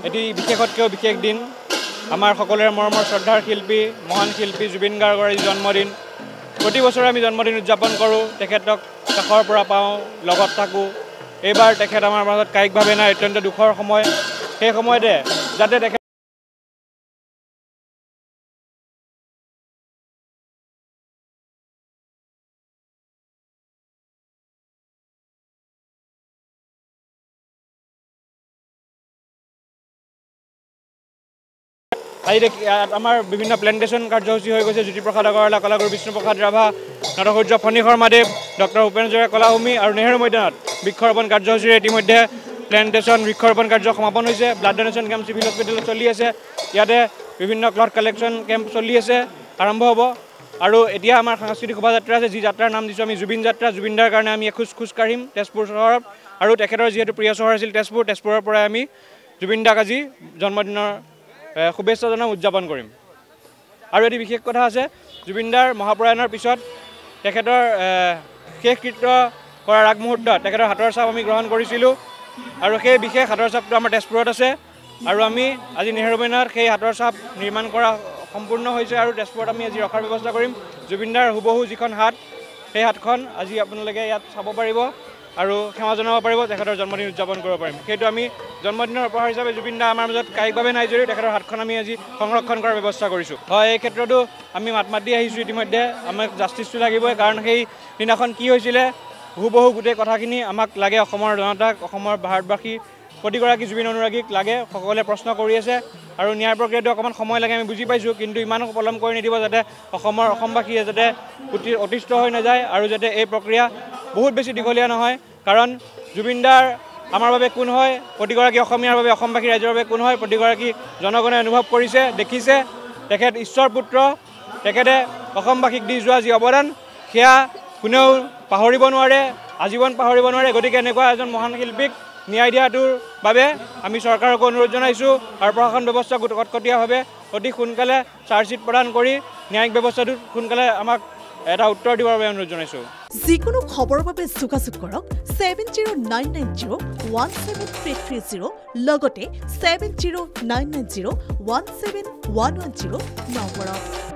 এটি বিশেষতকৈও বিশেষ দিন আমাৰ সকলোৰে মৰমৰ শ্ৰদ্ধাৰ শিল্পী মহান শিল্পী জুবিন গাৰ্গৰ জন্মদিন প্ৰতি বছৰে আমি জন্মদিন উদযাপন কৰোঁ তেখেতক কাষৰ পৰা পাওঁ লগত থাকোঁ এইবাৰ তেখেত আমাৰ মাজত কায়িকভাৱে নাই অত্যন্ত দুখৰ সময় সেই সময়তে যাতে তেখেত আজি আমাৰ বিভিন্ন প্লেণ্টেশ্যন কাৰ্যসূচী হৈ গৈছে জ্যোতিপ্ৰসাদ আগৰৱালা কলাগুৰু বিষ্ণুপ্ৰসাদ ৰাভা নটসূৰ্য ফণী শৰ্মাদেৱ ডক্টৰ ভূপেন কলাভূমি আৰু নেহেৰু মৈদানত বৃক্ষৰোপণ কাৰ্যসূচীৰে ইতিমধ্যে প্লেণ্টেশ্যন বৃক্ষৰোপণ কাৰ্য সমাপন হৈছে ব্লাড ডোনেশ্যন কেম্প চিভিল হস্পিটেলত চলি আছে ইয়াতে বিভিন্ন ক্লথ কালেকশ্যন কেম্প চলি আছে আৰম্ভ হ'ব আৰু এতিয়া আমাৰ সাংস্কৃতিক শোভাযাত্ৰা আছে যি যাত্ৰাৰ নাম দিছোঁ আমি জুবিন যাত্ৰা জুবিনদাৰ কাৰণে আমি খোজ কাঢ়িম তেজপুৰ চহৰত আৰু তেখেতৰ যিহেতু প্ৰিয় চহৰ আছিল তেজপুৰৰ পৰাই আমি জুবিনদাক আজি জন্মদিনৰ শুভেচ্ছা জনাই উদযাপন কৰিম আৰু এটি বিশেষ কথা আছে জুবিনদাৰ মহাপ্ৰয়াণৰ পিছত তেখেতৰ শেষকৃত্য কৰাৰ আগমুহূৰ্তত তেখেতৰ হাতৰ চাপ আমি গ্ৰহণ কৰিছিলোঁ আৰু সেই বিশেষ হাতৰ চাপটো আমাৰ তেজপুৰত আছে আৰু আমি আজি নেহেৰু মৈদানত সেই হাতৰ চাপ নিৰ্মাণ কৰা সম্পূৰ্ণ হৈছে আৰু তেজপুৰত আমি আজি ৰখাৰ ব্যৱস্থা কৰিম জুবিনদাৰ হুবহু যিখন হাত সেই হাতখন আজি আপোনালোকে ইয়াত চাব পাৰিব আৰু সেৱা জনাব পাৰিব তেখেতৰ জন্মদিন উদযাপন কৰিব পাৰিম সেইটো আমি জন্মদিনৰ উপহাৰ হিচাপে জুবিনদা আমাৰ মাজত কায়িকভাৱে নাই যদিও তেখেতৰ হাতখন আমি আজি সংৰক্ষণ কৰাৰ ব্যৱস্থা কৰিছোঁ হয় এই ক্ষেত্ৰতো আমি মাত মাতি আহিছোঁ ইতিমধ্যে আমাক জাষ্টিছটো লাগিবই কাৰণ সেই দিনাখন কি হৈছিলে হুবহু গোটেই কথাখিনি আমাক লাগে অসমৰ জনতাক অসমৰ ভাৰতবাসী প্ৰতিগৰাকী জুবিন অনুৰাগীক লাগে সকলোৱে প্ৰশ্ন কৰি আছে আৰু ন্যায় প্ৰক্ৰিয়াটো অকণমান সময় লাগে আমি বুজি পাইছোঁ কিন্তু ইমানো পলম কৰি নিদিব যাতে অসমবাসীয়ে যাতে অতিষ্ঠ হৈ নাযায় আৰু যাতে এই প্ৰক্ৰিয়া বহুত বেছি দীঘলীয়া নহয় কাৰণ জুবিনদাৰ আমাৰ বাবে কোন হয় প্ৰতিগৰাকী অসমীয়াৰ বাবে অসমবাসী ৰাইজৰ বাবে কোন হয় প্ৰতিগৰাকী জনগণে অনুভৱ কৰিছে দেখিছে তেখেত ঈশ্বৰ পুত্ৰ তেখেতে অসমবাসীক দি যোৱা যি অৱদান সেয়া কোনেও পাহৰিব নোৱাৰে আজীৱন পাহৰিব নোৱাৰে গতিকে এনেকুৱা এজন মহান শিল্পীক ন্যায় দিয়াটোৰ বাবে আমি চৰকাৰকো অনুৰোধ জনাইছোঁ আৰু প্ৰশাসন ব্যৱস্থা কটকটীয়াভাৱে অতি সোনকালে চাৰ্জশ্বিট প্ৰদান কৰি ন্যায়িক ব্যৱস্থাটোত সোনকালে আমাক এটা উত্তৰ দিবৰ বাবে অনুৰোধ জনাইছোঁ যিকোনো খবৰৰ বাবে যোগাযোগ কৰক 7099017330 লগতে 7099017110 নম্বৰত